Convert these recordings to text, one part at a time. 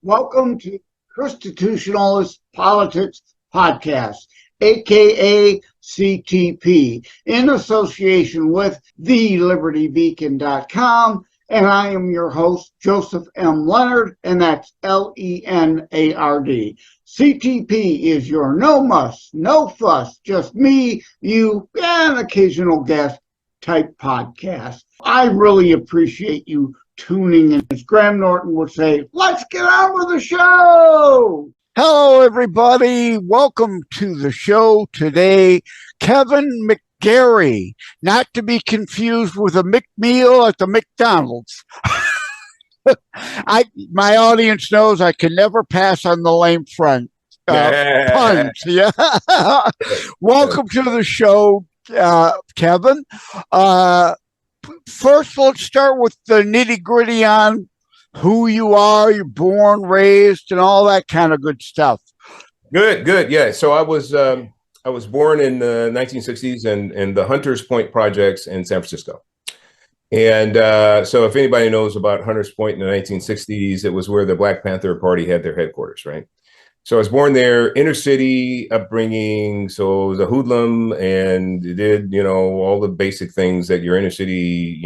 Welcome to ChrisitiTutionalist Politics Podcast, aka CTP, in association with TheLibertyBeacon.com. And I am your host, Joseph M. Leonard, and that's Leonard. CTP is your no muss, no fuss, just me, you, and occasional guest type podcast. I really appreciate you tuning in. As Graham Norton would say, let's get on with the show. Hello, everybody. Welcome to the show today. Kevin McGary, not to be confused with a McMeal at the McDonald's. My audience knows I can never pass on the lame front puns. Yeah. Welcome to the show, Kevin. First, let's start with the nitty-gritty on who you are, you're born, raised, and all that kind of good stuff. Good. Yeah. So I was born in the 1960s and the Hunters Point projects in San Francisco. And so if anybody knows about Hunters Point in the 1960s, it was where the Black Panther Party had their headquarters, right? So I was born there, inner city upbringing. So I was a hoodlum and did, all the basic things that your inner city,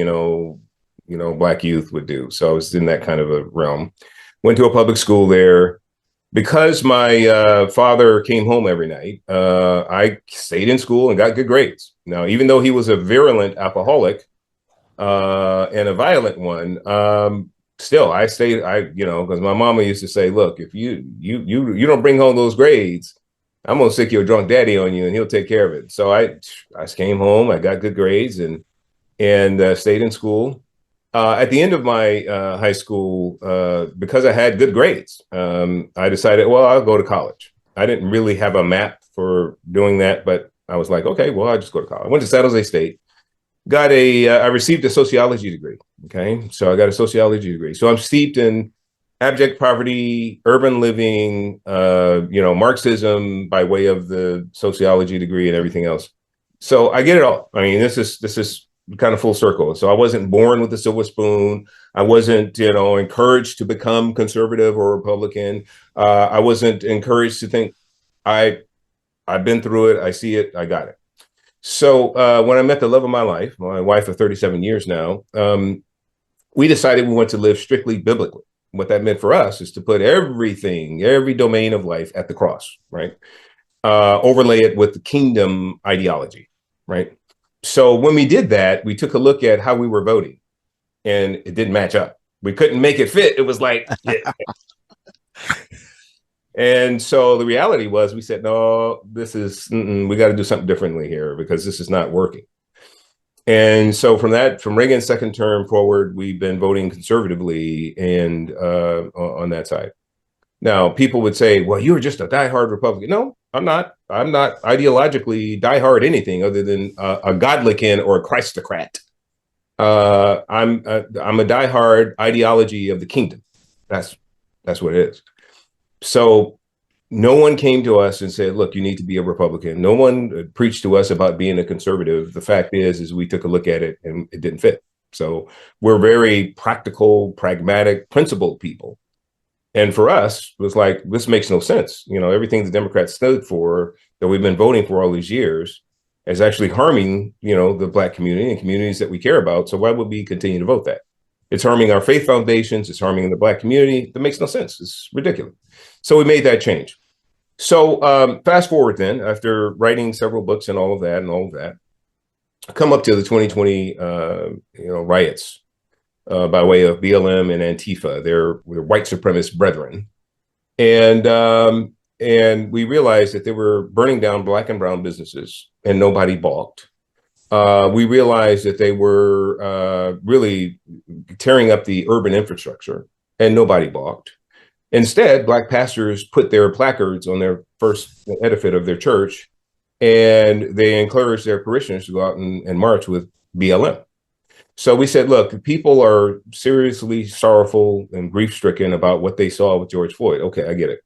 Black youth would do. So I was in that kind of a realm. Went to a public school there. Because my father came home every night, I stayed in school and got good grades. Now, even though he was a virulent alcoholic and a violent one, still I stayed. Because my mama used to say, "Look, if you don't bring home those grades, I'm gonna sick your drunk daddy on you, and he'll take care of it." So I came home, I got good grades, and stayed in school. At the end of my high school, because I had good grades, I decided, well, I'll go to college. I didn't really have a map for doing that, but I was like, okay, well, I'll just go to college. I went to San Jose State, I received a sociology degree. Okay, so I got a sociology degree. So I'm steeped in abject poverty, urban living, Marxism by way of the sociology degree and everything else. So I get it all. I mean, this is kind of full circle. So I wasn't born with a silver spoon. I wasn't, encouraged to become conservative or Republican. I wasn't encouraged to think I've been through it. I see it. I got it. So when I met the love of my life, my wife of 37 years now, we decided we want to live strictly biblically. What that meant for us is to put everything, every domain of life at the cross, right? Overlay it with the kingdom ideology, right? So when we did that, we took a look at how we were voting, and it didn't match up. We couldn't make it fit. It was like, and so the reality was, we said, no, we got to do something differently here because this is not working. And so from Reagan's second term forward, we've been voting conservatively and on that side. Now, people would say, well, you're just a diehard Republican. No, I'm not. I'm not ideologically diehard anything other than a Godlican or a Christocrat. I'm a diehard ideology of the kingdom. That's what it is. So no one came to us and said, look, you need to be a Republican. No one preached to us about being a conservative. The fact is we took a look at it and it didn't fit. So we're very practical, pragmatic, principled people. And for us, it was like, this makes no sense. Everything the Democrats stood for that we've been voting for all these years is actually harming, the Black community and communities that we care about. So why would we continue to vote that? It's harming our faith foundations. It's harming the Black community. That makes no sense. It's ridiculous. So we made that change. So fast forward then, after writing several books and all of that, I come up to the 2020, riots. By way of BLM and Antifa, they're white supremacist brethren, and we realized that they were burning down Black and brown businesses, and nobody balked. We realized that they were really tearing up the urban infrastructure, and nobody balked. Instead, Black pastors put their placards on their first edifice of their church, and they encouraged their parishioners to go out and march with BLM. So we said, look, people are seriously sorrowful and grief-stricken about what they saw with George Floyd. Okay, I get it.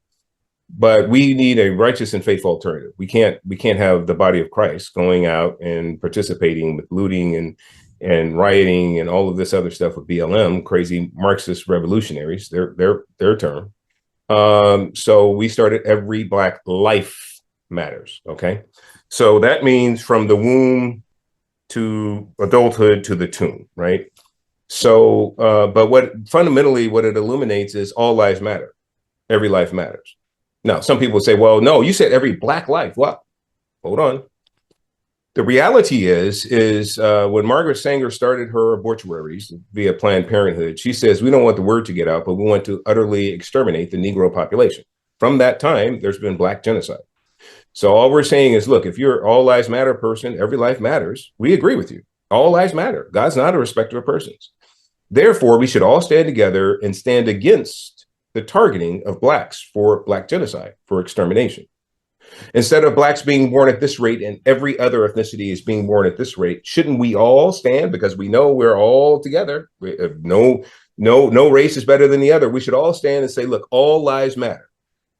But we need a righteous and faithful alternative. We can't have the body of Christ going out and participating with looting and rioting and all of this other stuff with BLM, crazy Marxist revolutionaries, their term. So we started Every Black Life Matters. Okay. So that means from the womb to adulthood to the tomb, right? So, but what it illuminates is all lives matter. Every life matters. Now, some people say, well, no, you said every Black life. Well, hold on. The reality is when Margaret Sanger started her abortuaries via Planned Parenthood, she says, we don't want the word to get out, but we want to utterly exterminate the Negro population. From that time, there's been Black genocide. So all we're saying is, look, if you're all lives matter person, every life matters, we agree with you. All lives matter. God's not a respecter of persons. Therefore, we should all stand together and stand against the targeting of Blacks for Black genocide, for extermination. Instead of Blacks being born at this rate and every other ethnicity is being born at this rate, shouldn't we all stand? Because we know we're all together. No race is better than the other. We should all stand and say, look, all lives matter.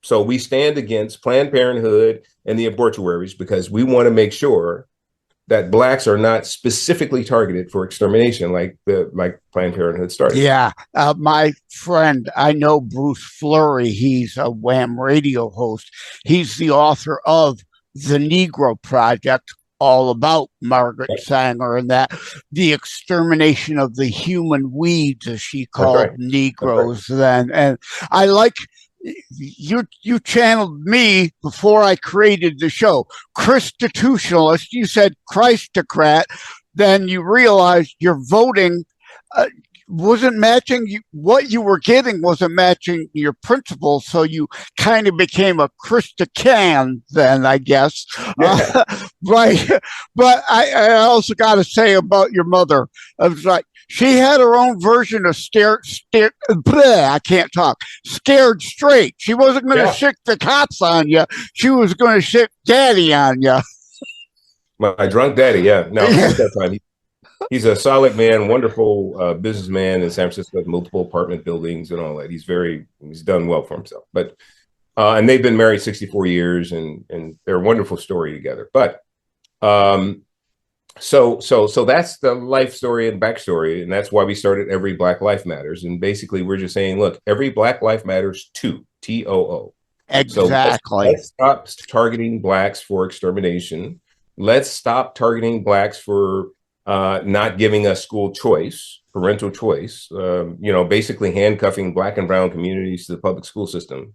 So we stand against Planned Parenthood and the abortuaries because we want to make sure that Blacks are not specifically targeted for extermination like Planned Parenthood started. Yeah. My friend, I know Bruce Fleury. He's a Wham radio host. He's the author of The Negro Project, all about Margaret Sanger and that the extermination of the human weeds, as she called Negroes then. And I like you channeled me before I created the show. ChrisitiTutionalist, you said Christocrat, then you realized your voting wasn't matching what you were getting, wasn't matching your principles, so you kind of became a Christican then, I guess. Yeah. Right. But I also got to say about your mother, I was like, she had her own version of I can't talk. Scared straight. She wasn't going to sick the cops on you. She was going to sick daddy on you. My drunk daddy, yeah. Now, at that time, he's a solid man, wonderful businessman in San Francisco, multiple apartment buildings and all that. He's done well for himself. But and they've been married 64 years, and they're a wonderful story together. But so that's the life story and backstory, and that's why we started Every Black Life Matters. And basically, we're just saying, look, every Black life matters too. TOO. Exactly. So let's stop targeting Blacks for extermination. Let's stop targeting Blacks for not giving us school choice, parental choice. Basically handcuffing Black and brown communities to the public school system.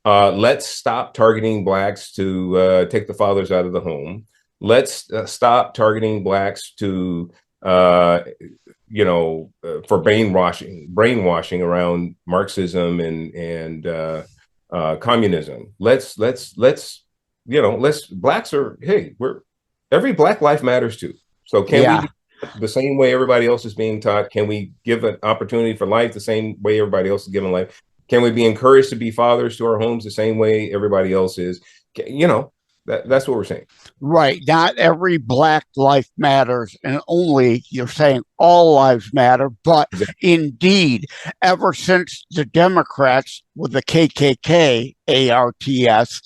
Let's stop targeting Blacks to take the fathers out of the home. Let's stop targeting Blacks to, for brainwashing around Marxism and communism. Blacks are, every Black life matters too. So can we do the same way everybody else is being taught? Can we give an opportunity for life the same way everybody else is given life? Can we be encouraged to be fathers to our homes the same way everybody else is? That's what we're saying. Right. Not every Black life matters, and only you're saying all lives matter. But indeed, ever since the Democrats with the KKK, ARTS,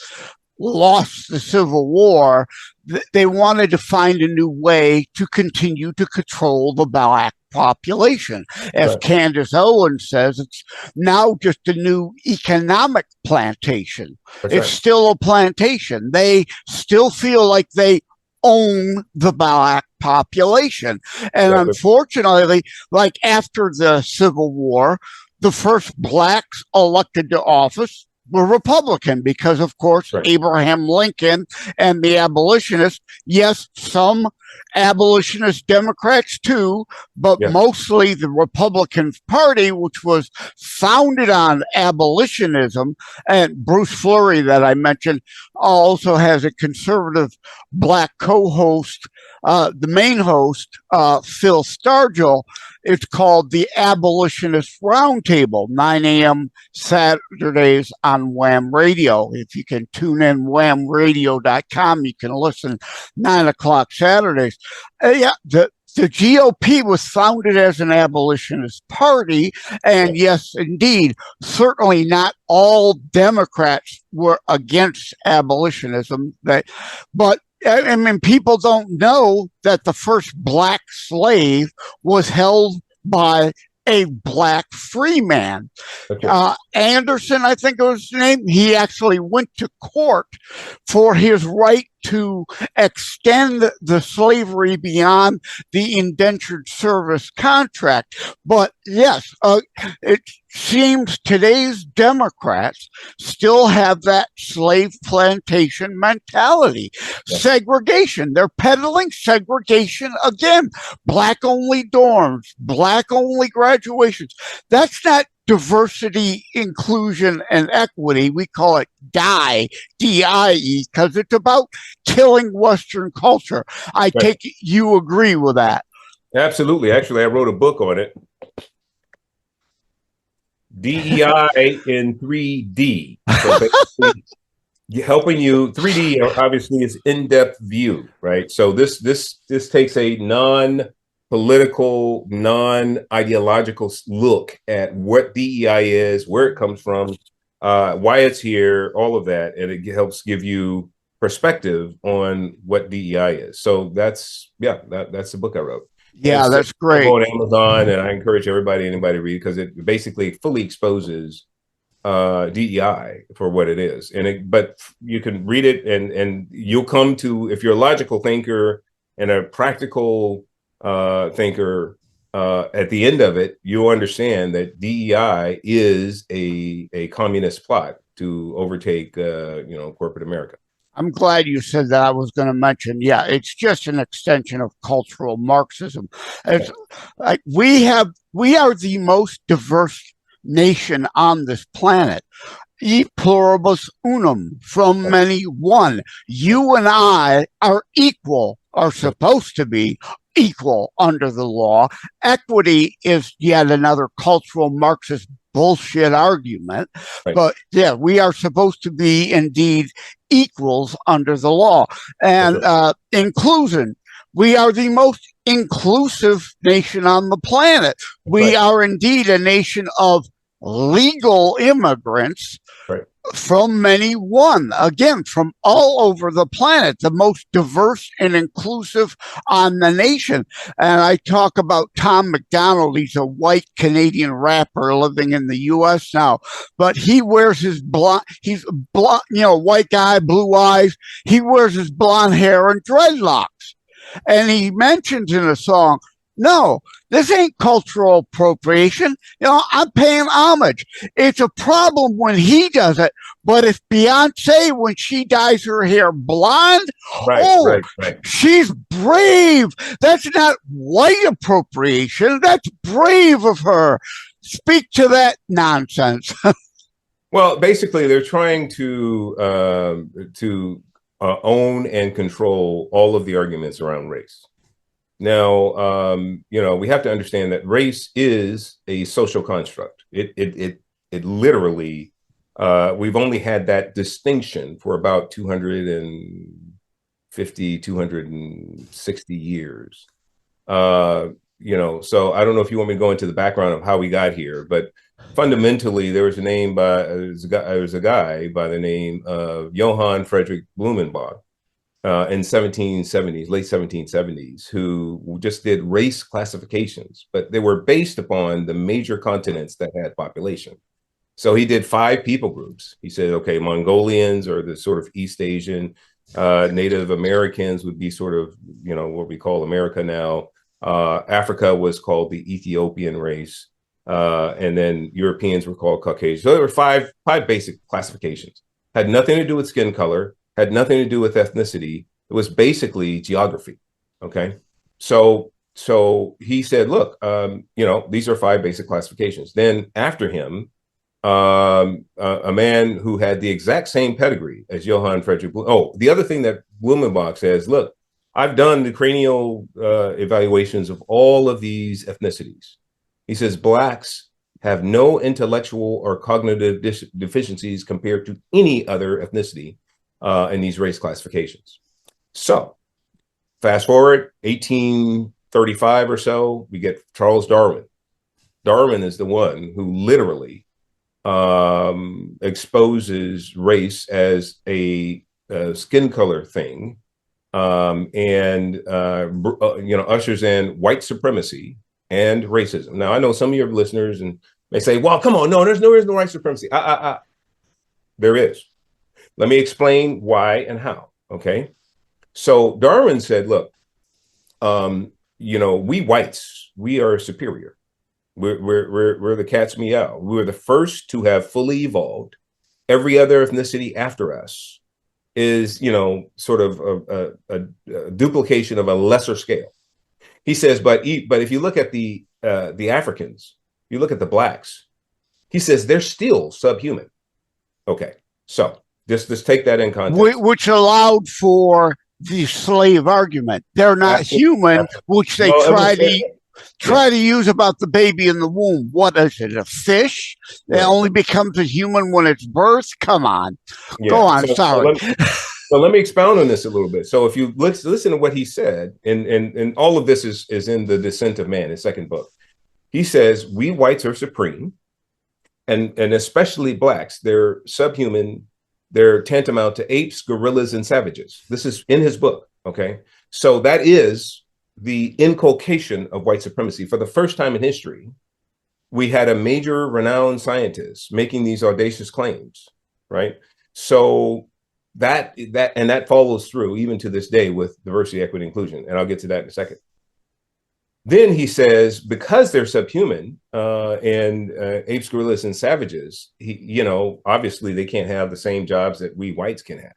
lost the Civil War, they wanted to find a new way to continue to control the Black population. As Candace Owens says, it's now just a new economic plantation. It's still a plantation. They still feel like they own the Black population. And unfortunately, like after the Civil War, the first Blacks elected to office were Republican because, of course, Abraham Lincoln and the abolitionists, yes, some abolitionist Democrats too, but mostly the Republican Party, which was founded on abolitionism. And Bruce Fleury, that I mentioned, also has a conservative Black co-host, the main host, Phil Stargell. It's called the Abolitionist Roundtable, 9 a.m. Saturdays on Wham Radio. If you can tune in whamradio.com, you can listen 9 o'clock Saturdays. The GOP was founded as an abolitionist party, and yes, indeed, certainly not all Democrats were against abolitionism, but I mean, people don't know that the first Black slave was held by a Black free man. Anderson, I think was his name, he actually went to court for his right to extend the slavery beyond the indentured service contract. But yes, it seems today's Democrats still have that slave plantation mentality. Yes. Segregation. They're peddling segregation again. Black only dorms, black only graduations. That's not diversity, inclusion, and equity. We call it DIE, D-I-E, because it's about killing Western culture. I take it you agree with that. Absolutely. Actually, I wrote a book on it. DEI in 3D. So basically, helping you, 3D obviously is in-depth view, right? So this takes a non-political, non-ideological look at what DEI is, where it comes from, why it's here, all of that, and it helps give you perspective on what DEI is. So that's the book I wrote. Yeah, that's great. On Amazon, and I encourage anybody to read, because it basically fully exposes DEI for what it is. But you can read it, and you'll come to, if you're a logical thinker and a practical thinker, at the end of it, you'll understand that DEI is a communist plot to overtake corporate America. I'm glad you said that. I was going to mention, yeah, it's just an extension of cultural Marxism. It's like we are the most diverse nation on this planet. E pluribus unum, from many one. You and I are equal, are supposed to be equal under the law. Equity is yet another cultural Marxist bullshit argument. Right. But yeah, we are supposed to be indeed equals under the law. And inclusion, we are the most inclusive nation on the planet. We are indeed a nation of legal immigrants from many one, again, from all over the planet, the most diverse and inclusive on the nation. And I talk about Tom McDonald. He's a white Canadian rapper living in the U.S. now, but he wears his blonde, he's blonde, white guy, blue eyes. He wears his blonde hair and dreadlocks. And he mentions in a song, no, this ain't cultural appropriation. I'm paying homage. It's a problem when he does it, but if Beyonce, when she dyes her hair blonde, she's brave. That's not white appropriation. That's brave of her. Speak to that nonsense. Well, basically, they're trying to own and control all of the arguments around race. Now, we have to understand that race is a social construct. It literally, we've only had that distinction for about 250, 260 years. So I don't know if you want me to go into the background of how we got here, but fundamentally, there was a guy by the name of Johann Friedrich Blumenbach. In 1770s, late 1770s, who just did race classifications, but they were based upon the major continents that had population. So he did 5 people groups. He said, okay, Mongolians are the sort of East Asian, Native Americans would be sort of, what we call America now. Africa was called the Ethiopian race. And then Europeans were called Caucasian. So there were five basic classifications. Had nothing to do with skin color, had nothing to do with ethnicity. It was basically geography. Okay. So he said, look, these are 5 basic classifications. Then after him, a man who had the exact same pedigree as Johann Friedrich. The other thing that Blumenbach says, look, I've done the cranial evaluations of all of these ethnicities. He says, blacks have no intellectual or cognitive deficiencies compared to any other ethnicity in these race classifications. So fast forward 1835 or so, we get Charles Darwin. Darwin is the one who literally exposes race as a skin color thing, and ushers in white supremacy and racism. Now, I know some of your listeners and They say, well, come on, no, there's no white supremacy. There is. Let me explain why and how. Okay. So Darwin said, look, we whites, we are superior. We're the cat's meow. We were the first to have fully evolved. Every other ethnicity after us is, sort of a duplication of a lesser scale. He says, but if you look at the Africans, you look at the blacks, he says they're still subhuman. Okay, so just take that in context. Which allowed for the slave argument. They're not human, which they try to use about the baby in the womb. What is it, a fish? It only becomes a human when it's birthed? Come on. Go on, sorry. So let me expound on this a little bit. So if you listen to what he said, and all of this is in The Descent of Man, his second book. He says, we whites are supreme, and especially blacks. They're subhuman. They're tantamount to apes, gorillas, and savages. This is in his book, okay? So that is the inculcation of white supremacy. For the first time in history, we had a major renowned scientist making these audacious claims, right? So that follows through even to this day with diversity, equity, inclusion. And I'll get to that in a second. Then he says, because they're subhuman and apes, gorillas, and savages, obviously they can't have the same jobs that we whites can have.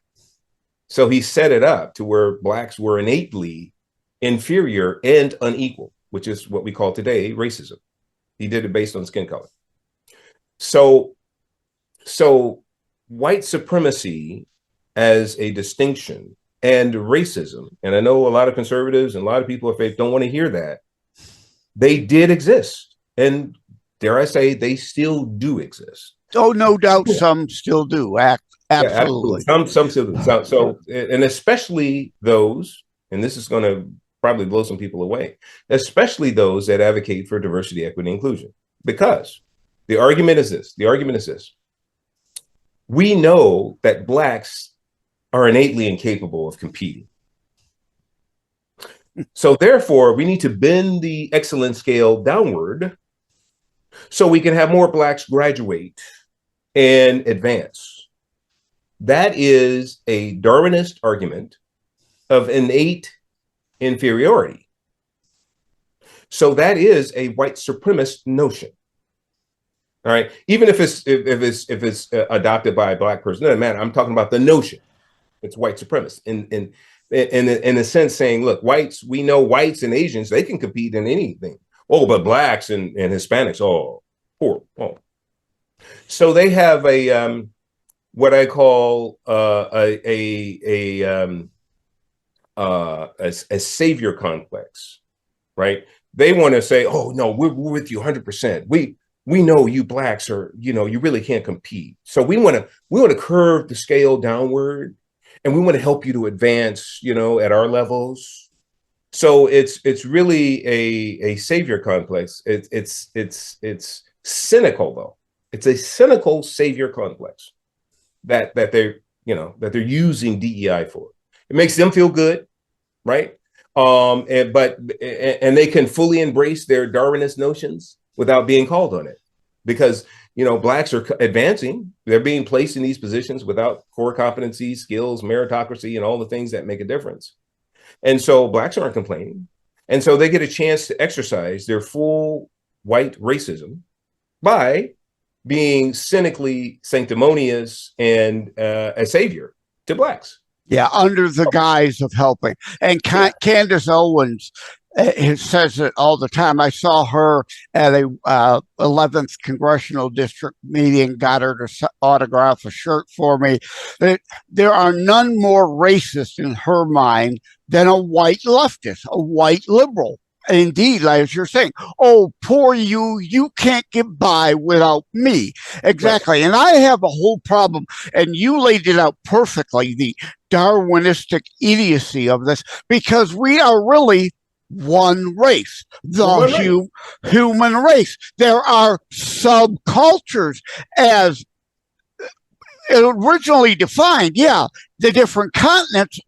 So he set it up to where blacks were innately inferior and unequal, which is what we call today racism. He did it based on skin color. So white supremacy as a distinction and racism, and I know a lot of conservatives and a lot of people of faith don't want to hear that. They did exist, and dare I say, they still do exist. Oh, no doubt, some still do. Absolutely. Some still do. So, and especially those, and this is going to probably blow some people away, especially those that advocate for diversity, equity, inclusion, because the argument is this. We know that blacks are innately incapable of competing. So therefore, we need to bend the excellence scale downward so we can have more blacks graduate and advance. That is a Darwinist argument of innate inferiority. So that is a white supremacist notion. All right, even if it's adopted by a black person, doesn't matter. I'm talking about the notion. It's white supremacist in a sense, saying, look, whites, we know whites and Asians, they can compete in anything. Oh, but blacks and Hispanics, poor. So they have a what I call a savior complex, right? They want to say, oh no, we're with you 100%. We know you blacks are, you really can't compete. So we want to curve the scale downward. And we want to help you to advance, at our levels. So it's really a savior complex. It's cynical though. It's a cynical savior complex that they're using DEI for. It makes them feel good, right? And they can fully embrace their Darwinist notions without being called on it, because blacks are advancing. They're being placed in these positions without core competencies, skills, meritocracy, and all the things that make a difference. And so blacks aren't complaining. And so they get a chance to exercise their full white racism by being cynically sanctimonious and a savior to blacks. Yeah, under the guise of helping. And Candace Owens says it all the time. I saw her at a 11th Congressional District meeting, got her to autograph a shirt for me. There are none more racist in her mind than a white leftist, a white liberal. Indeed, as you're saying, oh, poor you can't get by without me. Exactly. Right. And I have a whole problem, and you laid it out perfectly, the Darwinistic idiocy of this, because we are really one race, the human race. There are subcultures as originally defined. Yeah, the different continents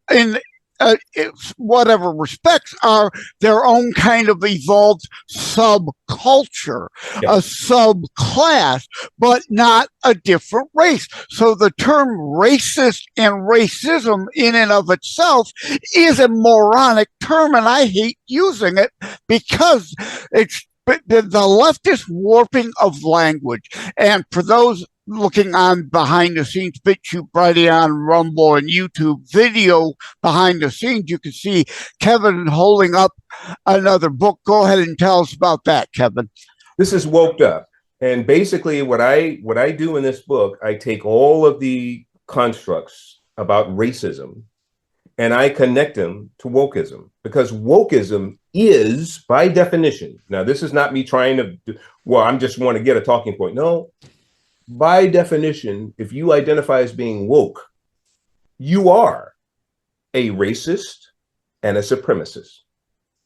whatever respects, are their own kind of evolved subculture, a subclass, but not a different race. So the term racist and racism in and of itself is a moronic term, and I hate using it because it's the leftist warping of language. And for those looking on behind the scenes, BitChute, Brighteon, Rumble, and YouTube video behind the scenes, you can see Kevin holding up another book. Go ahead and tell us about that, Kevin. This is Woked Up. And basically what I do in this book, I take all of the constructs about racism and I connect them to wokeism, because wokeism is, by definition, now this is not me trying to, well, I just want to get a talking point. No, by definition, if you identify as being woke, you are a racist and a supremacist.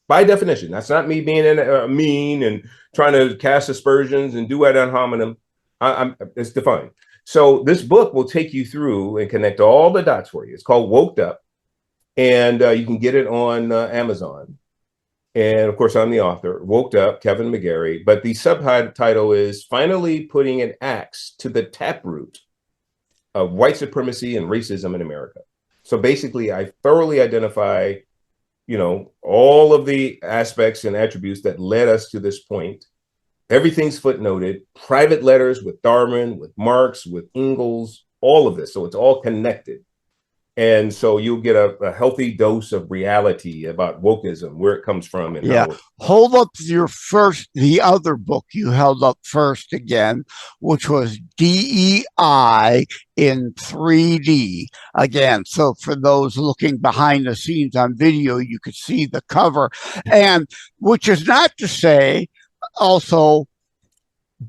By definition, that's not me being mean and trying to cast aspersions and do ad hominem. It's defined. So this book will take you through and connect all the dots for you. It's called Woked Up, and you can get it on Amazon. And of course, I'm the author, Woked Up, Kevin McGary. But the subtitle is Finally Putting an Axe to the Taproot of White Supremacy and Racism in America. So basically, I thoroughly identify, you know, all of the aspects and attributes that led us to this point. Everything's footnoted, private letters with Darwin, with Marx, with Engels, all of this. So it's all connected. And so you'll get a healthy dose of reality about wokeism, where it comes from. And yeah. Hold up the other book you held up first again, which was DEI in 3D. Again, so for those looking behind the scenes on video, you could see the cover. And which is not to say also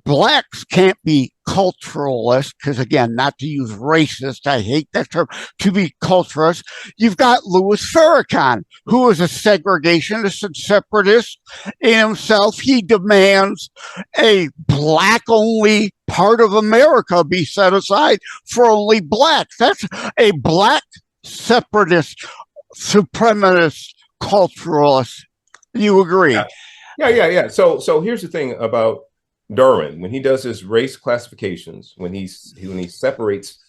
blacks can't be culturalist, because again, not to use racist, I hate that term, to be culturalist. You've got Louis Farrakhan, who is a segregationist and separatist in himself. He demands a black-only part of America be set aside for only blacks. That's a black separatist, supremacist, culturalist. You agree? Yeah. So here's the thing about Darwin. When he does his race classifications, when he separates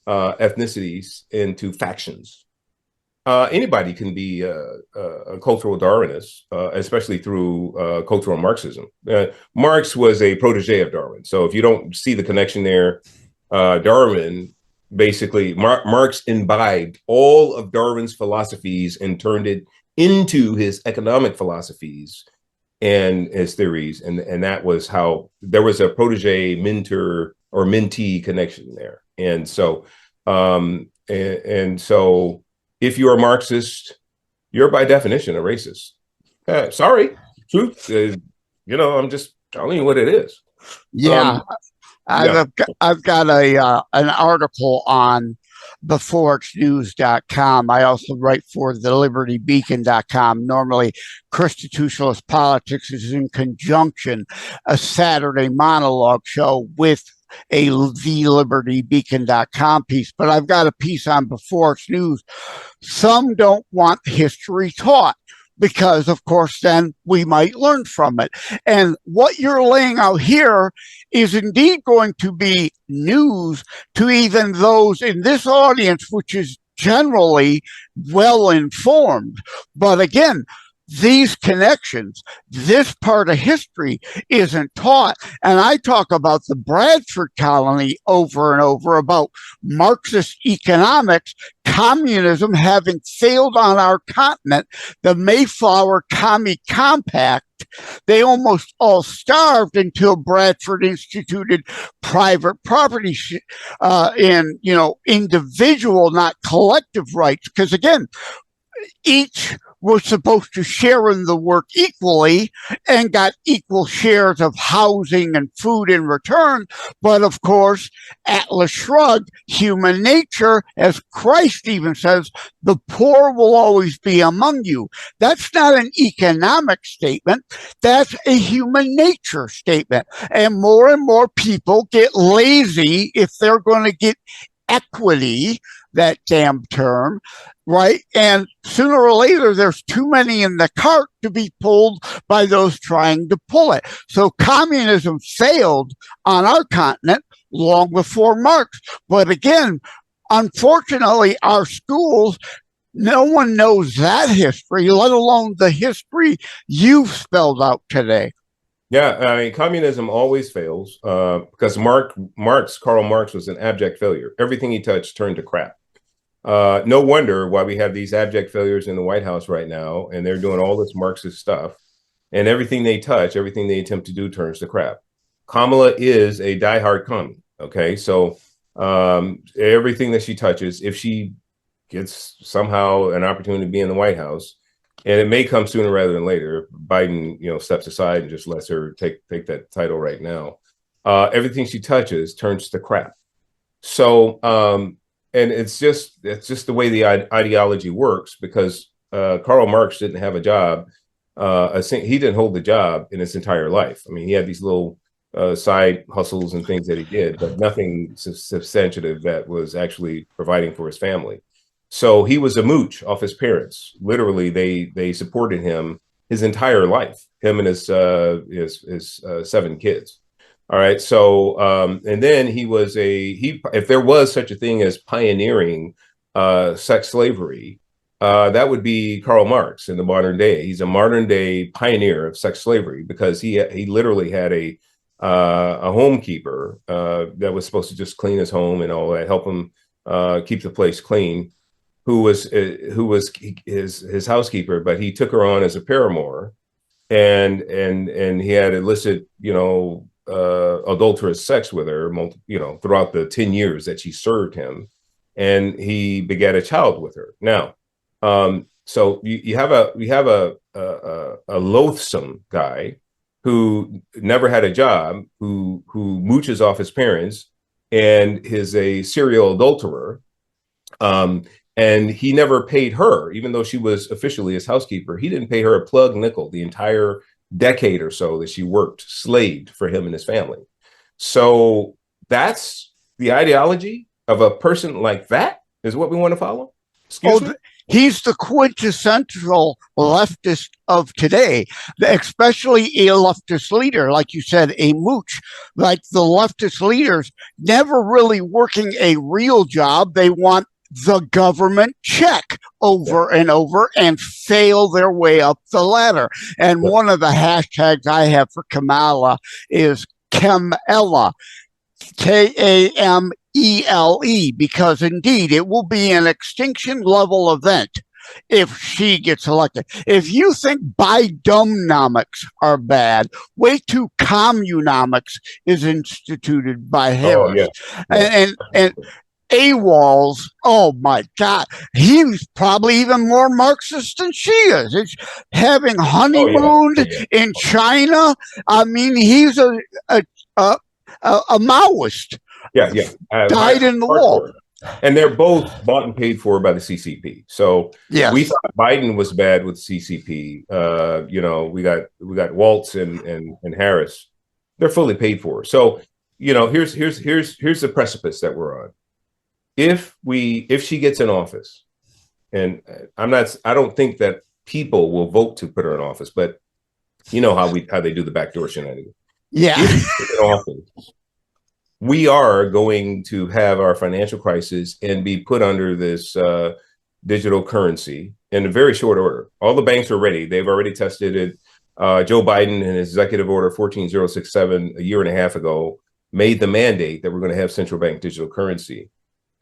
ethnicities into factions, anybody can be a cultural Darwinist, especially through cultural Marxism. Marx was a protege of Darwin. So if you don't see the connection there, Darwin basically, Marx imbibed all of Darwin's philosophies and turned it into his economic philosophies and his theories, and that was how there was a protege mentor or mentee connection there. And so and so if you're a Marxist, you're by definition a racist. Sorry, truth is, you know, I'm just telling you what it is. Yeah. I've got an article on beforeitsnews.com. I also write for thelibertybeacon.com. Normally, ChrisitiTutionalist Politics is in conjunction, a Saturday monologue show with a thelibertybeacon.com piece. But I've got a piece on Before It's News. Some don't want history taught, because, of course, then we might learn from it. And what you're laying out here is indeed going to be news to even those in this audience, which is generally well informed. But again, these connections, this part of history isn't taught. And I talk about the Bradford colony over and over, about Marxist economics, communism having failed on our continent, the Mayflower Commie Compact. They almost all starved until Bradford instituted private property in, individual, not collective rights. Because again, each were supposed to share in the work equally and got equal shares of housing and food in return. But of course, Atlas Shrugged, human nature, as Christ even says, the poor will always be among you. That's not an economic statement. That's a human nature statement. And more people get lazy if they're going to get equity, that damn term, right? And sooner or later, there's too many in the cart to be pulled by those trying to pull it. So communism failed on our continent long before Marx. But again, unfortunately, our schools, no one knows that history, let alone the history you've spelled out today. Yeah, I mean, communism always fails because Karl Marx was an abject failure. Everything he touched turned to crap. No wonder why we have these abject failures in the White House right now, and they're doing all this Marxist stuff, and everything they touch, everything they attempt to do turns to crap. Kamala is a diehard commie. Okay, so everything that she touches, if she gets somehow an opportunity to be in the White House, and it may come sooner rather than later, Biden, steps aside and just lets her take that title right now. Everything she touches turns to crap. So, and it's just the way the ideology works, because Karl Marx didn't have a job. He didn't hold the job in his entire life. I mean, he had these little side hustles and things that he did, but nothing substantive that was actually providing for his family. So he was a mooch off his parents. Literally, they supported him his entire life, him and his 7 kids. All right. So and then if there was such a thing as pioneering sex slavery, that would be Karl Marx in the modern day. He's a modern day pioneer of sex slavery, because he literally had a homekeeper that was supposed to just clean his home and all that, help him keep the place clean, who was his housekeeper, but he took her on as a paramour, and he had illicit, adulterous sex with her, throughout the 10 years that she served him, and he begat a child with her. Now, so you have a loathsome guy who never had a job, who mooches off his parents, and is a serial adulterer. And he never paid her, even though she was officially his housekeeper. He didn't pay her a plug nickel the entire decade or so that she worked, slaved for him and his family. So that's the ideology of a person like that, is what we want to follow? Excuse me? He's the quintessential leftist of today, especially a leftist leader, like you said, a mooch. Like the leftist leaders never really working a real job. They want the government check over and over and fail their way up the ladder. And one of the hashtags I have for Kamala is Kamela, Kamele, because indeed it will be an extinction level event if she gets elected. If you think Bidenomics are bad, wait till communomics is instituted by Harris. And AWOLs, oh my God, he's probably even more Marxist than she is. It's having honeymooned in China. I mean, he's a Maoist. Died in the war. And they're both bought and paid for by the CCP. So we thought Biden was bad with CCP. We got Waltz and Harris. They're fully paid for. So here's the precipice that we're on. If she gets in office, and I don't think that people will vote to put her in office, but you know how they do the backdoor shenanigans. Yeah. If she gets in office, we are going to have our financial crisis and be put under this digital currency in a very short order. All the banks are ready. They've already tested it. Joe Biden, in his executive order 14067 a year and a half ago, made the mandate that we're going to have central bank digital currency.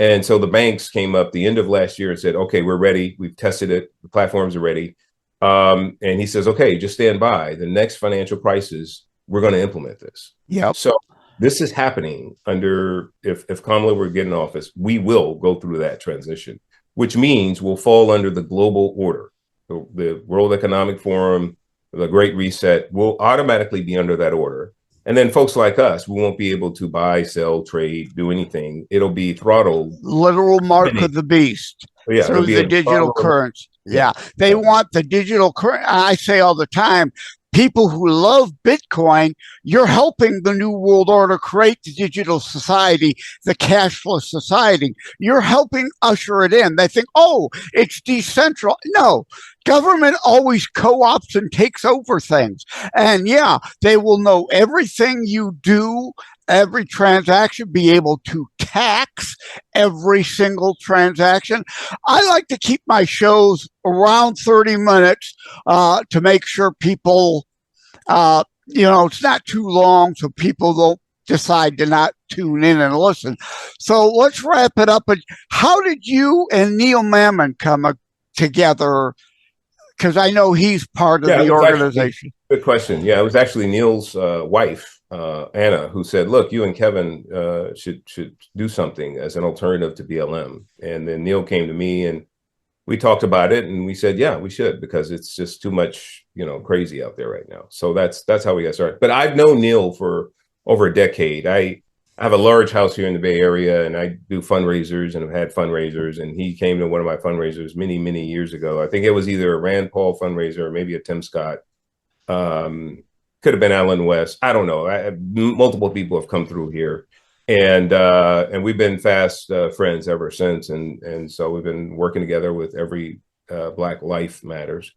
And so the banks came up the end of last year and said, okay, we're ready. We've tested it. The platforms are ready. And he says, okay, just stand by. The next financial crisis, we're going to implement this. Yeah. So this is happening under, if Kamala were to get in office, we will go through that transition, which means we'll fall under the global order. The World Economic Forum, the Great Reset will automatically be under that order. And then folks like us, we won't be able to buy, sell, trade, do anything. It'll be throttled. Literal mark of the beast through the digital currency. Yeah. They want the digital currency. I say all the time, people who love Bitcoin, you're helping the New World Order create the digital society, the cashless society. You're helping usher it in. They think, oh, it's decentral. No, government always co-ops and takes over things. And yeah, they will know everything you do, every transaction, be able to tax every single transaction. I like to keep my shows around 30 minutes to make sure people, it's not too long so people don't decide to not tune in and listen. So let's wrap it up. How did you and Neil Mammon come together? Because I know he's part of the organization. Good question. Yeah, it was actually Neil's wife, Anna, who said, look, you and Kevin should do something as an alternative to BLM. And then Neil came to me and we talked about it and we said, yeah, we should, because it's just too much, crazy out there right now. So that's how we got started. But I've known Neil for over a decade. I have a large house here in the Bay Area and I do fundraisers and have had fundraisers. And he came to one of my fundraisers many, many years ago. I think it was either a Rand Paul fundraiser or maybe a Tim Scott. Could have been Alan West. I don't know. Multiple people have come through here, and we've been fast friends ever since. And so we've been working together with Every Black Life Matters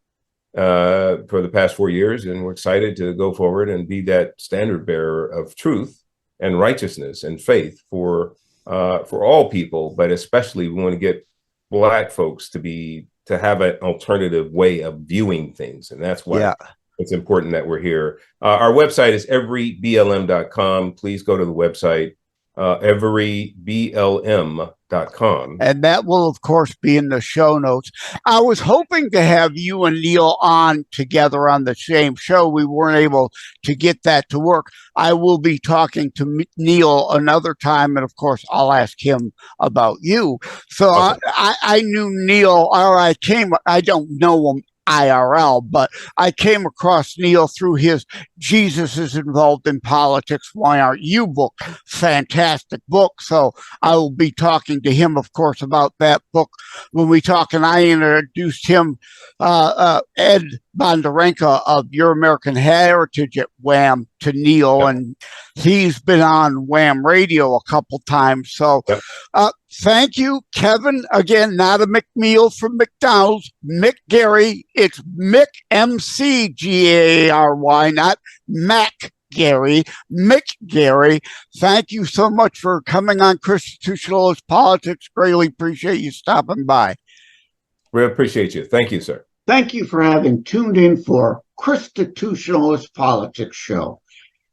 for the past 4 years, and we're excited to go forward and be that standard bearer of truth and righteousness and faith for all people, but especially we want to get Black folks to have an alternative way of viewing things, and that's why. Yeah. It's important that we're here. Our website is everyblm.com. Please go to the website, everyblm.com. And that will, of course, be in the show notes. I was hoping to have you and Neil on together on the same show. We weren't able to get that to work. I will be talking to Neil another time. And, of course, I'll ask him about you. So okay. I knew Neil, or I don't know him IRL, but I came across Neil through his Jesus is Involved in Politics, Why Aren't You book. Fantastic book. So I will be talking to him, of course, about that book when we talk. And I introduced him, Ed Bondarenka of Your American Heritage at Wham to Neil, yep. And he's been on Wham Radio a couple times. So yep. Thank you, Kevin. Again, not a McMeal from McDonald's. McGary. It's Mick, McGary, not McGary. McGary. Thank you so much for coming on ChrisitiTutionalist Politics. Greatly appreciate you stopping by. We appreciate you. Thank you, sir. Thank you for having tuned in for ChrisitiTutionalist Politics Show.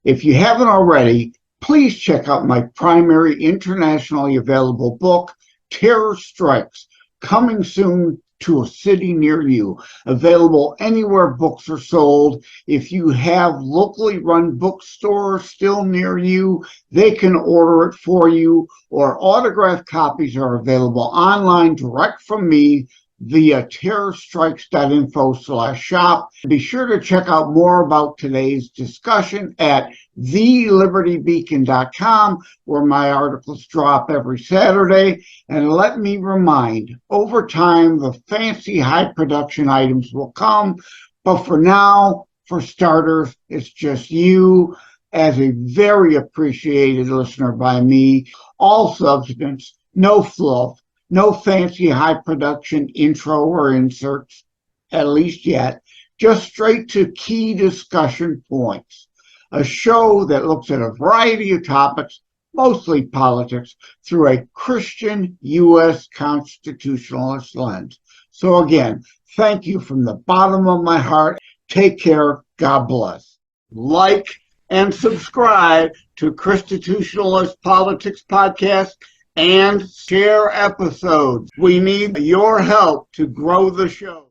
If you haven't already, please check out my primary internationally available book, Terror Strikes, coming soon to a city near you. Available anywhere books are sold. If you have locally run bookstores still near you, they can order it for you, or autographed copies are available online direct from me via terrorstrikes.info/shop. Be sure to check out more about today's discussion at thelibertybeacon.com, where my articles drop every Saturday. And let me remind, over time, the fancy high production items will come. But for now, for starters, it's just you as a very appreciated listener by me. All substance, no fluff. No fancy high production intro or inserts, at least yet, just straight to key discussion points. A show that looks at a variety of topics, mostly politics, through a Christian U.S. constitutionalist lens. So again, thank you from the bottom of my heart. Take care. God bless. Like and subscribe to ChrisitiTutionalist Politics Podcast and share episodes. We need your help to grow the show.